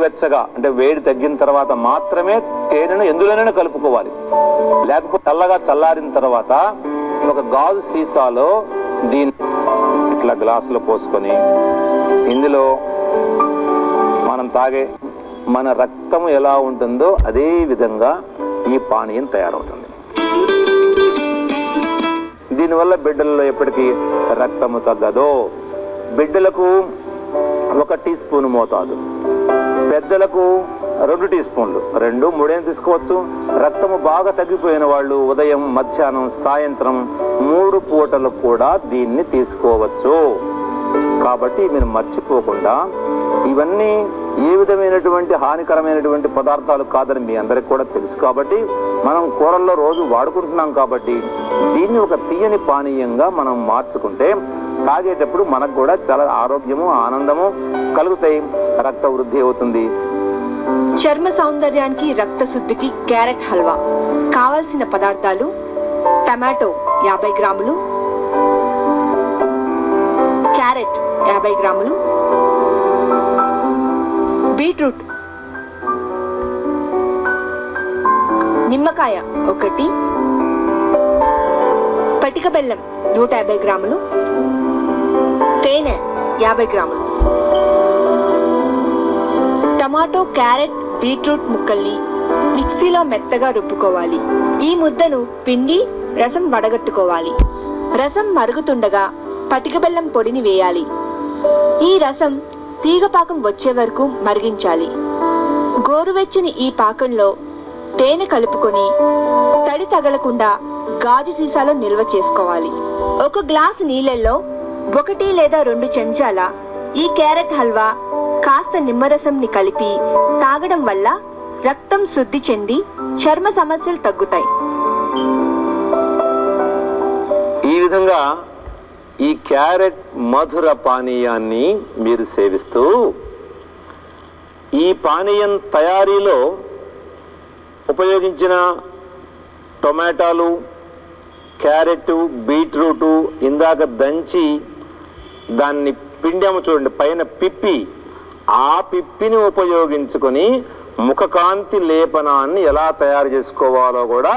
గోరువెచ్చగా అంటే వేడి తగ్గిన తర్వాత మాత్రమే తేనెను ఎందులోనైనా కలుపుకోవాలి. లేకపోతే చల్లగా చల్లారిన తర్వాత ఒక గాజు సీసాలో దీన్ని ఇట్లా గ్లాసులో పోసుకొని ఇందులో మనం తాగే మన రక్తం ఎలా ఉంటుందో అదే విధంగా ఈ పానీయం తయారవుతుంది. దీనివల్ల బిడ్డలలో ఎప్పటికీ రక్తము తగ్గదో. బిడ్డలకు 1 టీ స్పూన్ మోతాదు, పెద్దలకు 2 టీ స్పూన్లు, 2, 3 తీసుకోవచ్చు. రక్తము బాగా తగ్గిపోయిన వాళ్ళు ఉదయం, మధ్యాహ్నం, సాయంత్రం 3 పూటలు కూడా దీన్ని తీసుకోవచ్చు. కాబట్టి మీరు మర్చిపోకుండా, ఇవన్నీ ఏ విధమైనటువంటి హానికరమైనటువంటి పదార్థాలు కాదని మీ అందరికి కూడా తెలుసు కాబట్టి మనం కూరల్లో రోజు వాడుకుంటున్నాం కాబట్టి దీన్ని ఒక తీయని పానీయంగా మనం మార్చుకుంటే తాగేటప్పుడు మనకు కూడా చాలా ఆరోగ్యము, ఆనందము కలుగుతాయి, రక్త వృద్ధి అవుతుంది. చర్మ సౌందర్యానికి, రక్త శుద్ధికి క్యారెట్ హల్వా కావాల్సిన పదార్థాలు: టమాటో 50 గ్రాములు, క్యారెట్ 50 గ్రాములు, బీట్రూట్, నిమ్మకాయ 1, పటిక బెల్లం 150 గ్రాములు, తేనె 50 గ్రాములు. టమాటో, క్యారెట్, బీట్రూట్ ముక్కల్ని మిక్సీలో మెత్తగా రుబ్బుకోవాలి. ఈ ముద్దను పిండి రసం వడగట్టుకోవాలి. రసం మరుగుతుండగా పటిక బెల్లం పొడిని వేయాలి. ఈ రసం తీగపాకం వచ్చే వరకు మరిగించాలి. గోరువెచ్చని ఈ పాకంలో తేనె కలుపుకొని తడి తగలకుండా గాజు సీసాలో నిల్వ చేసుకోవాలి. 1 గ్లాసు నీళ్ళల్లో 1 లేదా 2 చెంచాల ఈ క్యారెట్ హల్వా కాస్త నిమ్మరసంని కలిపి తాగడం వల్ల రక్తం శుద్ధి చెంది చర్మ సమస్యలు తగ్గుతాయి. ఈ విధంగా ఈ క్యారెట్ మధుర పానీయాన్ని మీరు సేవిస్తూ ఈ పానీయం తయారీలో ఉపయోగించిన టొమాటోలు, క్యారెట్, బీట్రూటు ఇందాక దంచి దాన్ని పిండాము చూడండి, పైన పిప్పి, ఆ పిప్పిని ఉపయోగించుకొని ముఖకాంతి లేపనాన్ని ఎలా తయారు చేసుకోవాలో కూడా